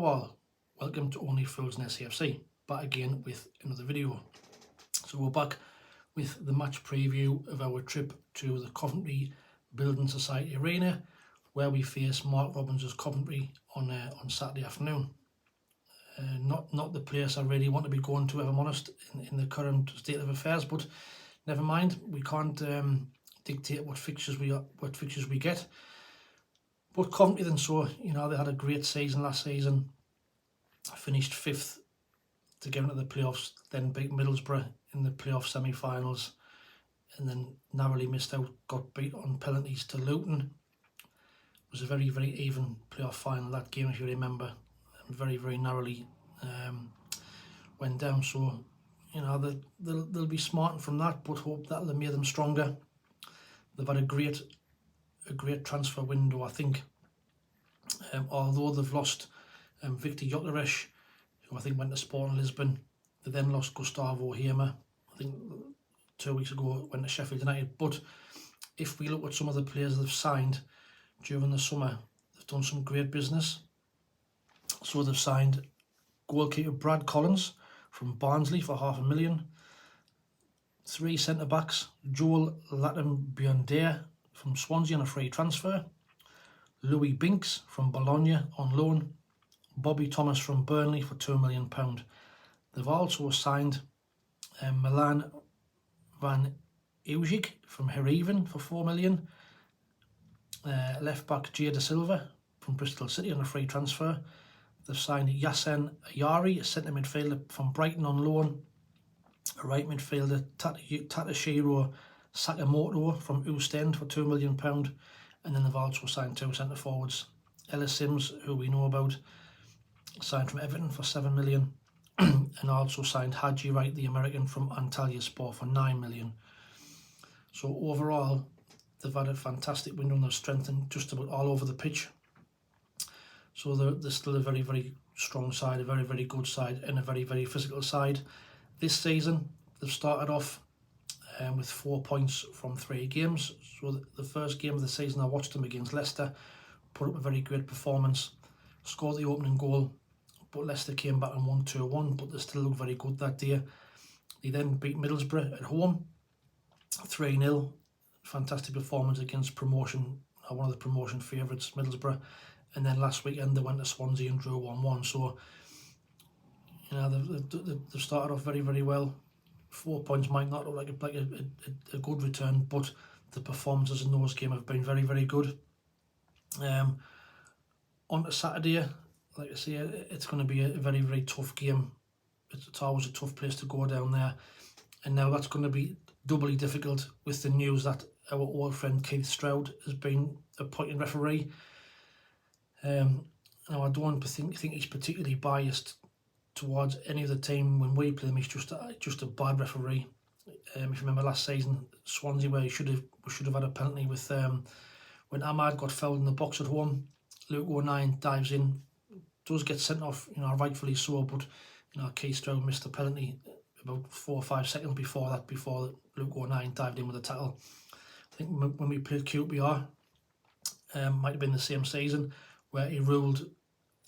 Hello all, welcome to Only Fools in SAFC, back again with another video. So we're back with the match preview of our trip to the Coventry Building Society Arena, where we face Mark Robbins' Coventry on Saturday afternoon. Not the place I really want to be going to, if I'm honest, in the current state of affairs, but never mind, we can't dictate what fixtures we get. But Coventry then, so they had a great season last season, finished 5th to get into the playoffs, then beat Middlesbrough in the playoff semi-finals, and then narrowly missed out, got beat on penalties to Luton. It was a very, very even playoff final, that game, if you remember, and very, very narrowly went down. So they'll be smarting from that, but hope that'll have made them stronger. They've had a great transfer window, I think. Although they've lost Victor Gyökeres, who I think went to Sporting Lisbon. They then lost Gustavo Hamer, I think 2 weeks ago, went to Sheffield United. But if we look at some of the players they've signed during the summer, they've done some great business. So they've signed goalkeeper Brad Collins from Barnsley for $500,000. 3 centre-backs, Joel Lattenbier from Swansea on a free transfer, Louis Binks from Bologna on loan, Bobby Thomas from Burnley for £2 million. They've also signed Milan van Ujic from Heerenveen for £4 million, left back Jay Da Silva from Bristol City on a free transfer. They've signed Yassen Ayari, a centre midfielder from Brighton on loan, a right midfielder Tatashiro Sakamoto from Ostend for £2 million, and then they've also signed 2 centre forwards. Ellis Sims, who we know about, signed from Everton for $7 million, and also signed Haji Wright, the American, from Antalyaspor for $9 million. So overall, they've had a fantastic window and they've strengthened just about all over the pitch. So they're still a very, very strong side, a very, very good side, and a very, very physical side. This season, they've started off with 4 points from 3 games. So the first game of the season, I watched them against Leicester, put up a very great performance, scored the opening goal, but Leicester came back and won 2-1, but they still looked very good that day. They then beat Middlesbrough at home, 3-0. Fantastic performance against promotion, one of the promotion favourites, Middlesbrough. And then last weekend they went to Swansea and drew 1-1. So they've started off very, very well. 4 points might not look like a good return, but the performances in those games have been very, very good. On to Saturday, like I say, it's going to be a very, very tough game. It's always a tough place to go down there, and now that's going to be doubly difficult with the news that our old friend Keith Stroud has been appointed referee. Now I don't think he's particularly biased towards any of the team when we play them. He's just a bad referee. If you remember last season, Swansea, where we should have had a penalty with when Ahmad got fouled in the box at home. Luke O'Nien dives in, does get sent off, rightfully so, but Keith Stroud missed the penalty about 4 or 5 seconds before Luke O'Nien dived in with a tackle. I think when we played QPR, might have been the same season, where he ruled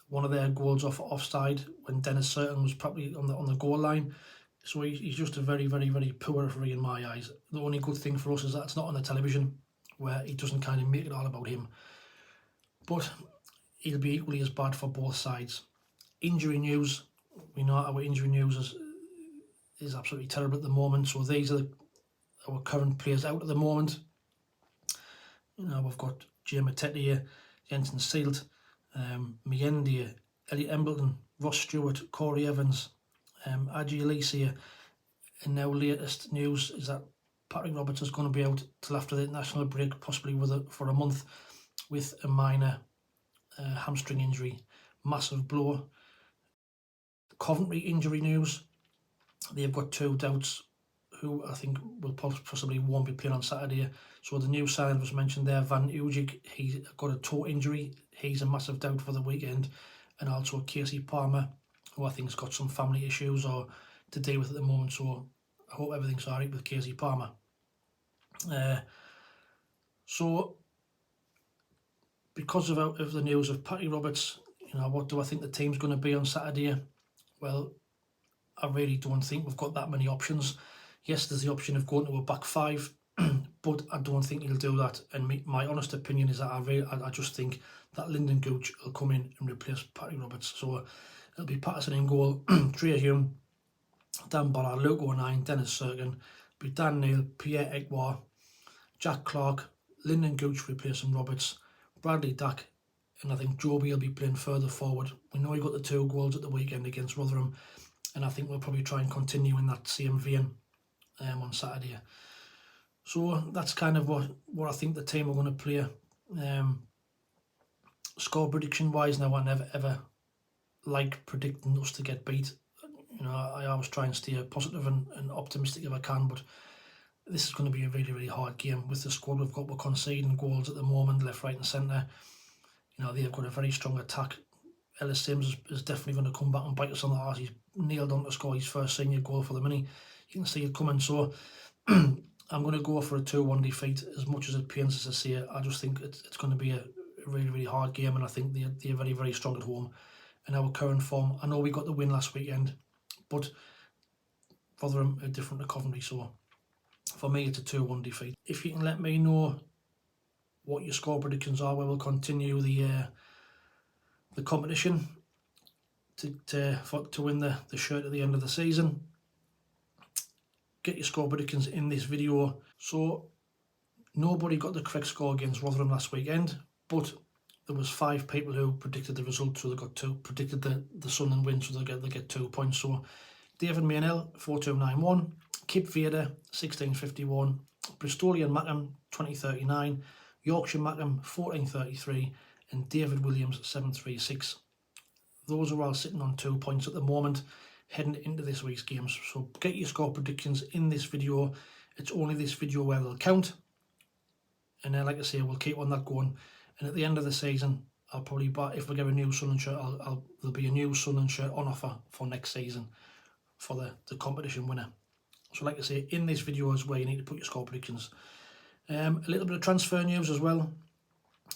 one of their goals offside when Dennis Certain was probably on the goal line. So he's just a very, very, very poor referee in my eyes. The only good thing for us is that it's not on the television, where he doesn't kind of make it all about him. But he'll be equally as bad for both sides. Injury news, we know our injury news is absolutely terrible at the moment. So these are our current players out at the moment. We've got Jay Matete, Jensen Seelt, Miendia, Elliot Embleton, Ross Stewart, Corey Evans, Aji Alicia, and now latest news is that Patrick Roberts is going to be out till after the international break, possibly for a month, with a minor hamstring injury. Massive blow. Coventry injury news, they've got 2 doubts who I think will possibly won't be playing on Saturday. So the new sign was mentioned there, Van Ujic, he's got a toe injury. He's a massive doubt for the weekend. And also Casey Palmer, who I think's got some family issues or to deal with at the moment. So I hope everything's alright with Casey Palmer. So because of the news of Patty Roberts, You know, what do I think the team's going to be on Saturday? Well, I really don't think we've got that many options. Yes, there's the option of going to a back five, but I don't think he'll do that. And my honest opinion is that I just think that Lyndon Gooch will come in and replace Patty Roberts. So it'll be Patterson in goal, Trey Hume, Dan Ballard, Luke O'Nien, Dennis Serkin, be Dan Neil, Pierre Ekwa, Jack Clark, Lyndon Gooch replacing Roberts, Bradley Dack, and I think Joby will be playing further forward. We know he got the 2 goals at the weekend against Rotherham, and I think we'll probably try and continue in that same vein on Saturday. So that's kind of what I think the team are going to play. Score prediction wise, now I never ever like predicting us to get beat. You know, I always try and stay positive and optimistic if I can, but this is going to be a really, really hard game with the squad we've got. We're conceding goals at the moment, left, right and centre. You know, they've got a very strong attack. Ellis Sims is definitely going to come back and bite us on the arse. He's nailed on to score his first senior goal for the mini. You can see it coming. So I'm going to go for a 2-1 defeat. As much as it pains us to say it, I just think it's going to be a really, really hard game, and I think they're very, very strong at home. In our current form, I know we got the win last weekend, but Rotherham are different to Coventry, so for me it's a 2-1 defeat. If you can let me know what your score predictions are, we will continue the competition to win the shirt at the end of the season. Get your score predictions in this video. So nobody got the correct score against Rotherham last weekend, but there was 5 people who predicted the result, so they got 2. Predicted the Sunderland win, so they get 2 points. So David Maynell 4291, Kip Vader 1651, Bristolian Mackham 2039, Yorkshire Mackham 1433, and David Williams 736. Those are all sitting on 2 points at the moment, heading into this week's games. So get your score predictions in this video. It's only this video where they'll count, and then, like I say, we'll keep on that going. And at the end of the season, I'll probably buy, if we get a new Sunderland shirt, there'll be a new Sunderland shirt on offer for next season for the competition winner. So like I say, in this video is where you need to put your score predictions. A little bit of transfer news as well.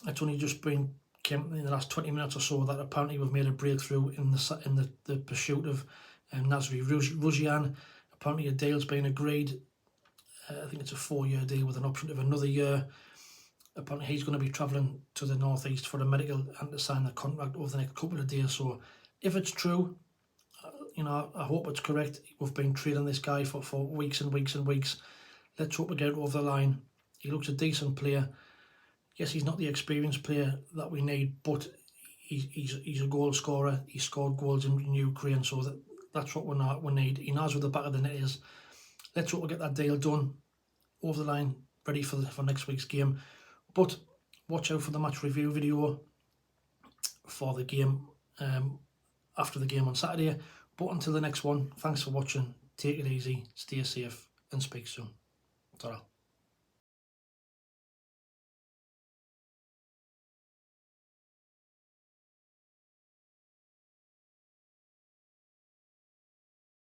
It's only just came in the last 20 minutes or so that apparently we've made a breakthrough in the pursuit of Nazairy Rusyn. Apparently a deal's been agreed. I think it's a 4-year deal with an option of another year. Apparently he's going to be travelling to the northeast for a medical and to sign the contract over the next couple of days. So if it's true, you know, I hope it's correct. We've been trading this guy for weeks and weeks and weeks. Let's hope we get it over the line. He looks a decent player. Yes, he's not the experienced player that we need, but he's a goal scorer. He scored goals in Ukraine, so that's what we need. He knows where the back of the net is. Let's hope we get that deal done, over the line, ready for next week's game. But watch out for the match review video for the game after the game on Saturday. But until the next one, thanks for watching. Take it easy, stay safe, and speak soon. Ta-ra.